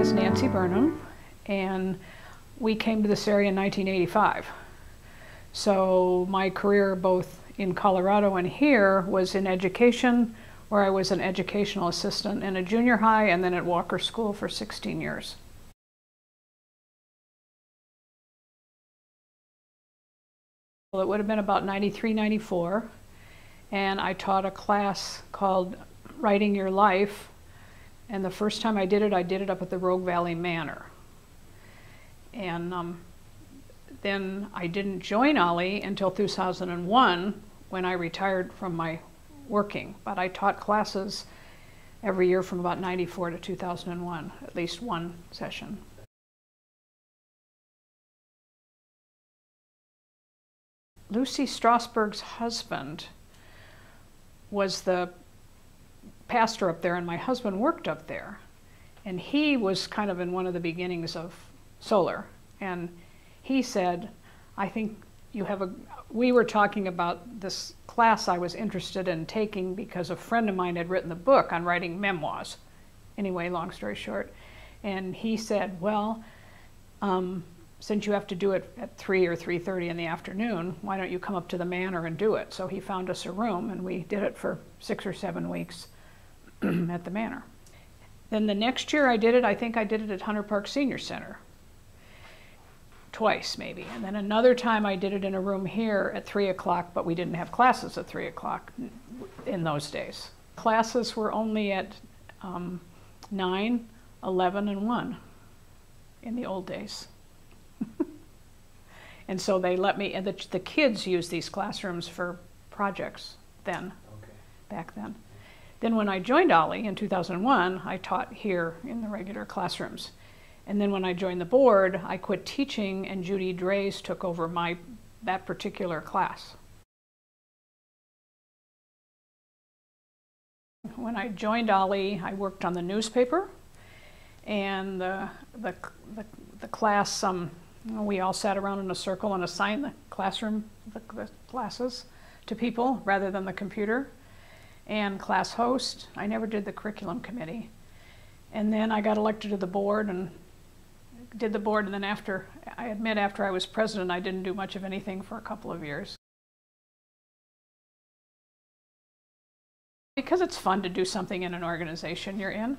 is Nancy Burnham, and we came to this area in 1985. So my career both in Colorado and here was in education, where I was an educational assistant in a junior high and then at Walker School for 16 years. Well, it would have been about 93, 94, and I taught a class called Writing Your Life, and the first time I did it up at the Rogue Valley Manor. And then I didn't join OLLI until 2001 when I retired from my working, but I taught classes every year from about 94 to 2001, at least one session. Lucy Strasberg's husband was the pastor up there, and my husband worked up there. And he was kind of in one of the beginnings of SOLIR. And he said, I think you have we were talking about this class I was interested in taking because a friend of mine had written the book on writing memoirs. Anyway, long story short. And he said, well, since you have to do it at 3 or 3:30 in the afternoon, why don't you come up to the manor and do it? So he found us a room, and we did it for 6 or 7 weeks at the manor. Then the next year I did it, I think I did it at Hunter Park Senior Center. Twice, maybe. And then another time I did it in a room here at 3 o'clock, but we didn't have classes at 3 o'clock in those days. Classes were only at 9, 11, and 1 in the old days. And so they let me, and the kids used these classrooms for projects then, back then. Then when I joined OLLI in 2001, I taught here in the regular classrooms. And then when I joined the board, I quit teaching, and Judy Drays took over that particular class. When I joined OLLI, I worked on the newspaper, and the class, we all sat around in a circle and assigned the classes to people rather than the computer. And class host, I never did the curriculum committee. And then I got elected to the board and did the board, and then after I was president, I didn't do much of anything for a couple of years. Because it's fun to do something in an organization you're in.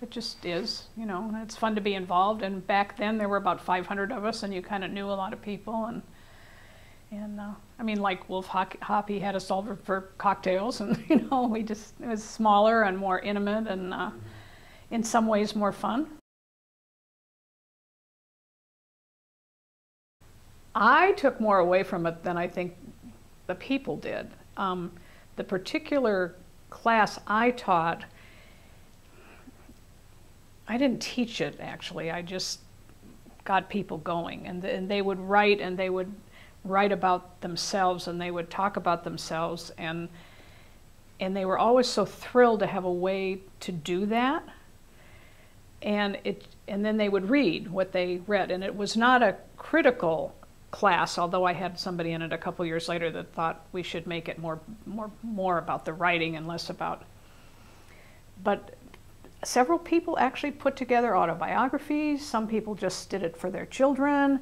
It just is, you know, and it's fun to be involved. And back then there were about 500 of us, and you kind of knew a lot of people. And I mean, like Wolf Hoppy had us all for cocktails, and you know, it was smaller and more intimate, and in some ways more fun. I took more away from it than I think the people did. The particular class I taught, I didn't teach it actually, I just got people going, and they would write, and they would write about themselves, and they would talk about themselves, and they were always so thrilled to have a way to do that. And then they would read what they read, and it was not a critical class, although I had somebody in it a couple years later that thought we should make it more about the writing and less about. But several people actually put together autobiographies. Some people just did it for their children.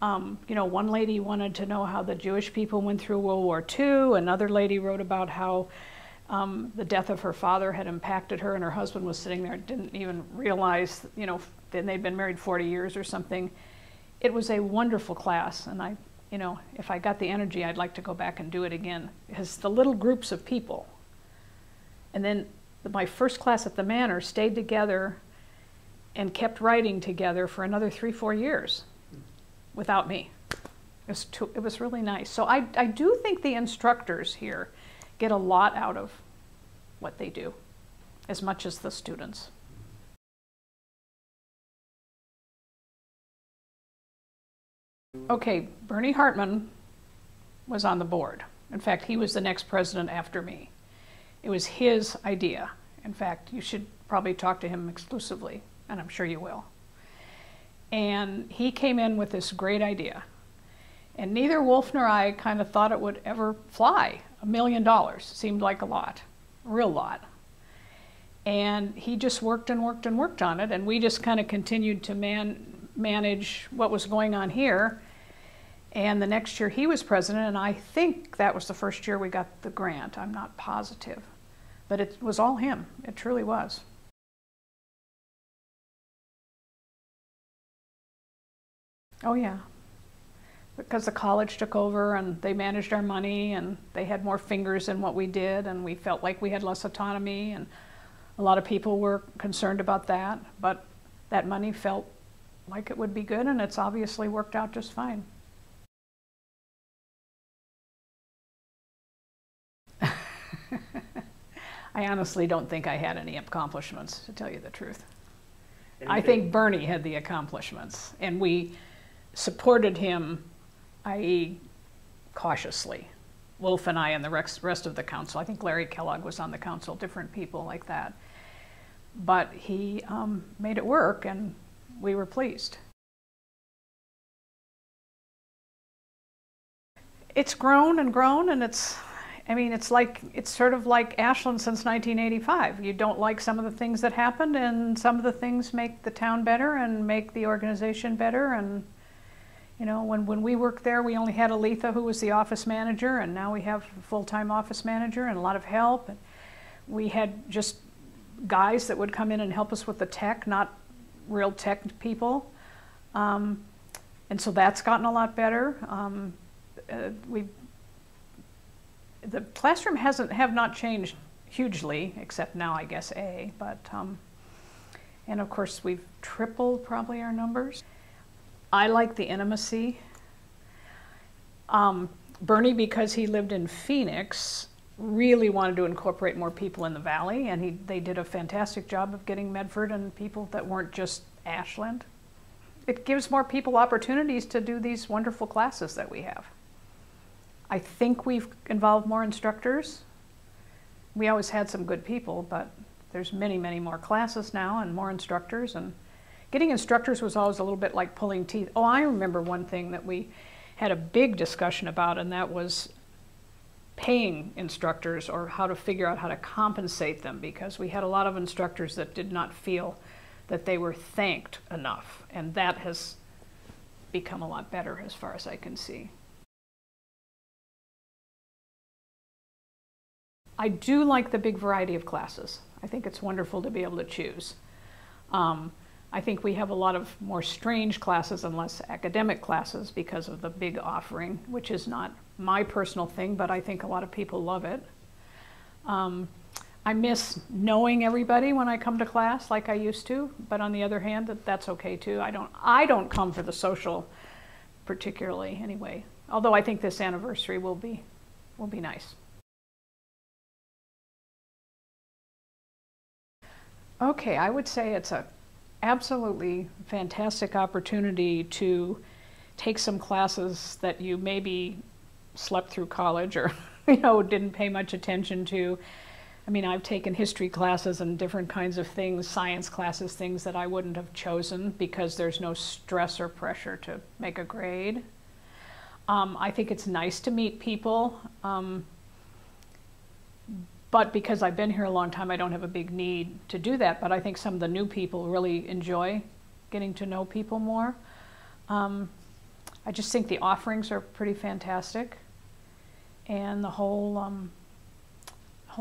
You know, one lady wanted to know how the Jewish people went through World War II. Another lady wrote about how the death of her father had impacted her, and her husband was sitting there and didn't even realize, you know, that they'd been married 40 years or something. It was a wonderful class, and you know, if I got the energy, I'd like to go back and do it again. Because the little groups of people, and then my first class at the Manor stayed together and kept writing together for another 3 or 4 years without me. It was really nice. So I do think the instructors here get a lot out of what they do, as much as the students. Okay, Bernie Hartman was on the board. In fact, he was the next president after me. It was his idea. In fact, you should probably talk to him exclusively, and I'm sure you will. And he came in with this great idea. And neither Wolf nor I kind of thought it would ever fly. $1 million seemed like a lot, a real lot. And he just worked and worked and worked on it, and we just kind of continued to manage what was going on here. And the next year he was president, and I think that was the first year we got the grant. I'm not positive. But it was all him. It truly was. Oh yeah. Because the college took over and they managed our money and they had more fingers in what we did, and we felt like we had less autonomy, and a lot of people were concerned about that, but that money felt like it would be good, and it's obviously worked out just fine. I honestly don't think I had any accomplishments, to tell you the truth. I think Bernie had the accomplishments, and we supported him, i.e. cautiously. Wolf and I and the rest of the council. I think Larry Kellogg was on the council, different people like that. But he made it work, and we were pleased. It's grown and grown, and it's sort of like Ashland since 1985. You don't like some of the things that happened, and some of the things make the town better and make the organization better. And you know, when we worked there, we only had Aletha, who was the office manager, and now we have a full-time office manager and a lot of help. And we had just guys that would come in and help us with the tech, not real tech people. And so that's gotten a lot better. The classroom have not changed hugely, except now I guess but and of course we've tripled probably our numbers. I like the intimacy. Bernie, because he lived in Phoenix, really wanted to incorporate more people in the valley, and they did a fantastic job of getting Medford and people that weren't just Ashland. It gives more people opportunities to do these wonderful classes that we have. I think we've involved more instructors. We always had some good people, but there's many, many more classes now and more instructors. And getting instructors was always a little bit like pulling teeth. Oh, I remember one thing that we had a big discussion about, and that was paying instructors, or how to figure out how to compensate them, because we had a lot of instructors that did not feel that they were thanked enough. And that has become a lot better as far as I can see. I do like the big variety of classes. I think it's wonderful to be able to choose. I think we have a lot of more strange classes and less academic classes because of the big offering, which is not my personal thing, but I think a lot of people love it. I miss knowing everybody when I come to class like I used to, but on the other hand, that's okay too. I don't come for the social particularly anyway, although I think this anniversary will be nice. Okay, I would say it's an absolutely fantastic opportunity to take some classes that you maybe slept through college or didn't pay much attention to. I mean, I've taken history classes and different kinds of things, science classes, things that I wouldn't have chosen because there's no stress or pressure to make a grade. I think it's nice to meet people. But because I've been here a long time, I don't have a big need to do that. But I think some of the new people really enjoy getting to know people more. I just think the offerings are pretty fantastic. And the whole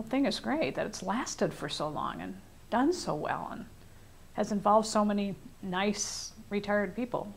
thing is great, that it's lasted for so long and done so well and has involved so many nice retired people.